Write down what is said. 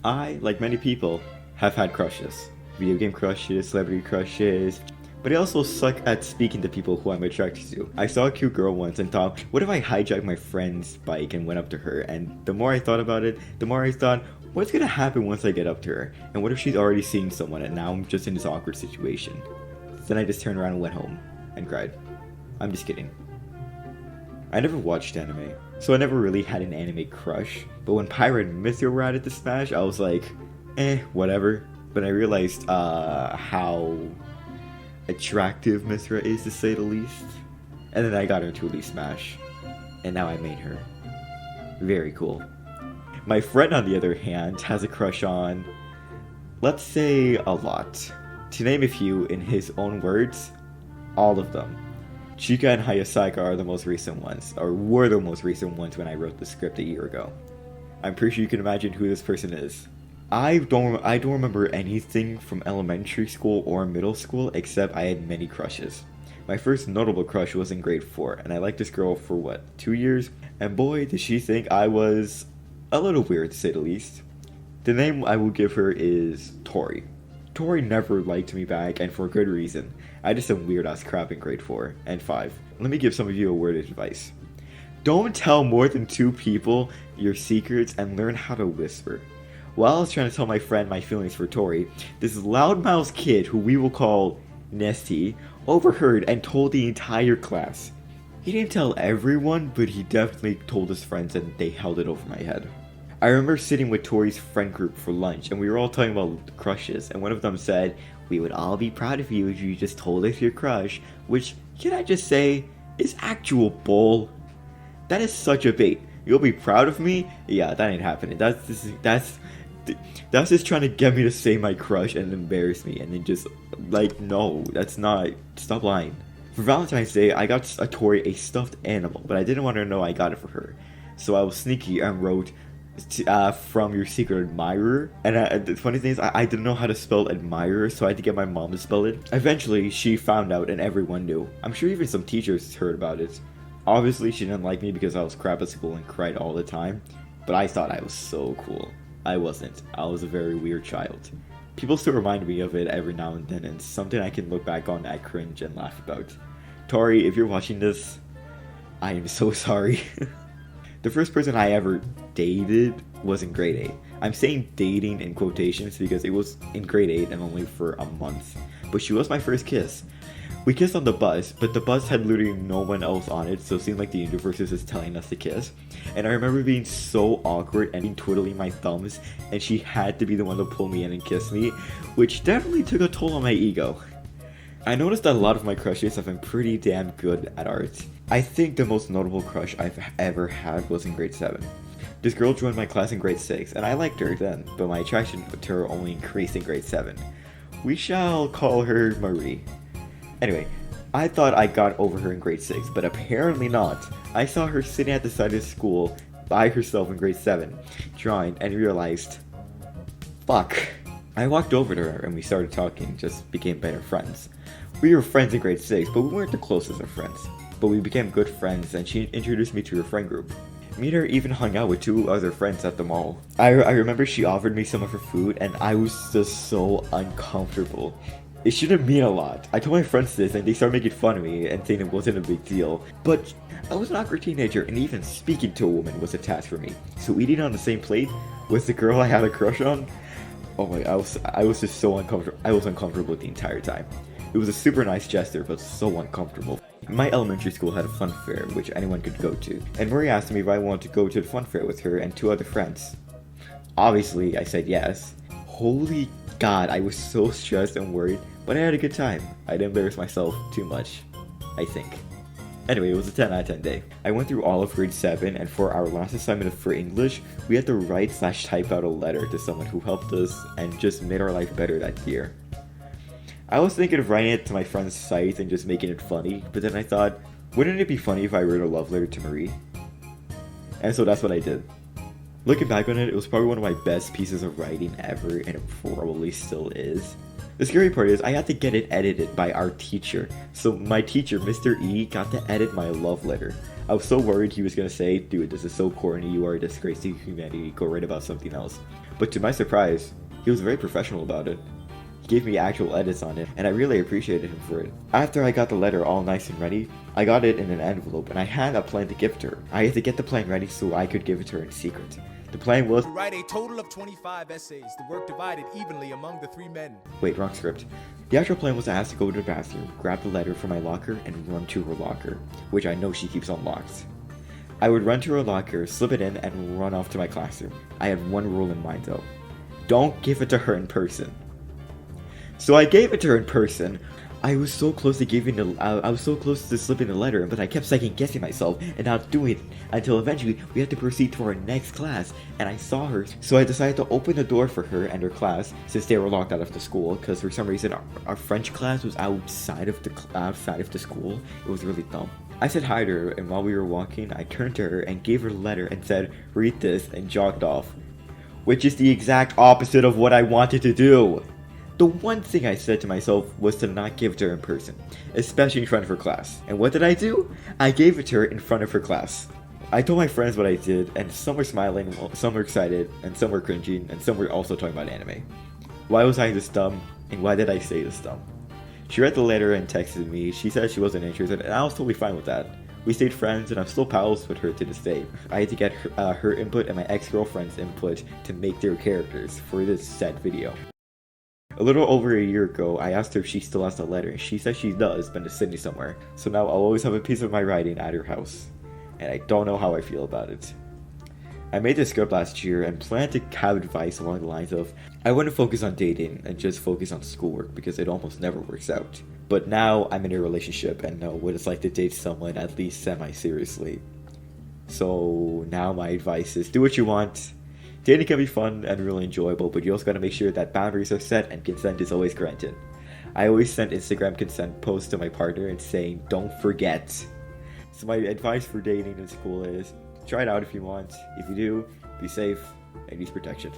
I, like many people, have had crushes. Video game crushes, celebrity crushes, but I also suck at speaking to people who I'm attracted to. I saw a cute girl once and thought, what if I hijacked my friend's bike and went up to her? And the more I thought about it, the more I thought, what's gonna happen once I get up to her? And what if she's already seeing someone and now I'm just in this awkward situation? Then I just turned around and went home and cried. I'm just kidding. I never watched anime, so I never really had an anime crush. But when Pyra and Mythra were added to Smash, I was like, whatever. But I realized how attractive Mythra is, to say the least. And then I got her into Elite Smash, and now I main her. Very cool. My friend, on the other hand, has a crush on, let's say, a lot. To name a few, in his own words, all of them. Chika and Hayasaka are the most recent ones, or were the most recent ones when I wrote the script a year ago. I'm pretty sure you can imagine who this person is. I don't remember anything from elementary school or middle school except I had many crushes. My first notable crush was in grade 4, and I liked this girl for what, 2 years? And boy, did she think I was a little weird, to say the least. The name I will give her is Tori. Tori never liked me back, and for good reason. I did some weird ass crap in grade 4 and 5. Let me give some of you a word of advice. Don't tell more than 2 people your secrets and learn how to whisper. While I was trying to tell my friend my feelings for Tori, this loudmouth kid, who we will call Nesty, overheard and told the entire class. He didn't tell everyone, but he definitely told his friends and they held it over my head. I remember sitting with Tori's friend group for lunch and we were all talking about crushes, and one of them said, we would all be proud of you if you just told us your crush, which, can I just say, is actual bull. That is such a bait. You'll be proud of me? Yeah, that ain't happening. That's just trying to get me to say my crush and embarrass me, and then just, like, no, that's not, stop lying. For Valentine's Day, I got a Tori a stuffed animal, but I didn't want her to know I got it for her. So I was sneaky and wrote, from your secret admirer. And the funny thing is, I didn't know how to spell admirer, so I had to get my mom to spell it. Eventually, she found out and everyone knew. I'm sure even some teachers heard about it. Obviously, she didn't like me because I was crap at school and cried all the time, but I thought I was so cool. I wasn't. I was a very weird child. People still remind me of it every now and then, and it's something I can look back on at cringe and laugh about. Tori, if you're watching this, I am so sorry. The first person I ever dated was in grade 8. I'm saying dating in quotations because it was in grade 8 and only for a month. But she was my first kiss. We kissed on the bus, but the bus had literally no one else on it, so it seemed like the universe was just telling us to kiss. And I remember being so awkward and twiddling my thumbs, and she had to be the one to pull me in and kiss me, which definitely took a toll on my ego. I noticed that a lot of my crushes have been pretty damn good at art. I think the most notable crush I've ever had was in grade 7. This girl joined my class in grade 6, and I liked her then, but my attraction to her only increased in grade 7. We shall call her Marie. Anyway, I thought I got over her in grade 6, but apparently not. I saw her sitting at the side of school by herself in grade 7, drawing, and realized, fuck. I walked over to her and we started talking, just became better friends. We were friends in grade 6, but we weren't the closest of friends. But we became good friends and she introduced me to her friend group. Me and her even hung out with 2 other friends at the mall. I remember she offered me some of her food and I was just so uncomfortable. It shouldn't mean a lot. I told my friends this and they started making fun of me and saying it wasn't a big deal. But I was an awkward teenager and even speaking to a woman was a task for me. So eating on the same plate with the girl I had a crush on, oh my, I was just so uncomfortable. I was uncomfortable the entire time. It was a super nice gesture, but so uncomfortable. My elementary school had a fun fair, which anyone could go to, and Marie asked me if I wanted to go to the fun fair with her and 2 other friends. Obviously, I said yes. Holy god, I was so stressed and worried, but I had a good time. I didn't embarrass myself too much, I think. Anyway, it was a 10 out of 10 day. I went through all of grade 7, and for our last assignment for English, we had to write/type out a letter to someone who helped us and just made our life better that year. I was thinking of writing it to my friend's site and just making it funny, but then I thought, wouldn't it be funny if I wrote a love letter to Marie? And so that's what I did. Looking back on it, it was probably one of my best pieces of writing ever, and it probably still is. The scary part is, I had to get it edited by our teacher. So my teacher, Mr. E, got to edit my love letter. I was so worried he was gonna say, dude, this is so corny, you are a disgrace to humanity, go write about something else. But to my surprise, he was very professional about it. He gave me actual edits on it, and I really appreciated him for it. After I got the letter all nice and ready, I got it in an envelope, and I had a plan to give it to her. I had to get the plan ready so I could give it to her in secret. The plan was to write a total of 25 essays, the work divided evenly among the 3 men. Wait, wrong script. The actual plan was I asked to go to the bathroom, grab the letter from my locker, and run to her locker, which I know she keeps unlocked. I would run to her locker, slip it in, and run off to my classroom. I had one rule in mind though. Don't give it to her in person. So I gave it to her in person. I was so close to slipping the letter, but I kept second guessing myself and not doing it until eventually we had to proceed to our next class, and I saw her. So I decided to open the door for her and her class since they were locked out of the school, because for some reason our French class was outside of the school. It was really dumb. I said hi to her, and while we were walking, I turned to her and gave her the letter and said, "Read this," and jogged off. Which is the exact opposite of what I wanted to do. The one thing I said to myself was to not give it to her in person, especially in front of her class. And what did I do? I gave it to her in front of her class. I told my friends what I did, and some were smiling, some were excited, and some were cringing, and some were also talking about anime. Why was I this dumb, and why did I say this dumb? She read the letter and texted me. She said she wasn't interested, and I was totally fine with that. We stayed friends, and I'm still pals with her to this day. I had to get her input and my ex-girlfriend's input to make their characters for this said video. A little over a year ago, I asked her if she still has the letter, and she said she does, but in Sydney somewhere. So now I'll always have a piece of my writing at her house, and I don't know how I feel about it. I made this script last year and planned to have advice along the lines of, I wouldn't focus on dating and just focus on schoolwork because it almost never works out. But now I'm in a relationship and know what it's like to date someone at least semi-seriously. So now my advice is do what you want. Dating can be fun and really enjoyable, but you also gotta make sure that boundaries are set and consent is always granted. I always send Instagram consent posts to my partner and saying, don't forget. So my advice for dating in school is, try it out if you want. If you do, be safe and use protection.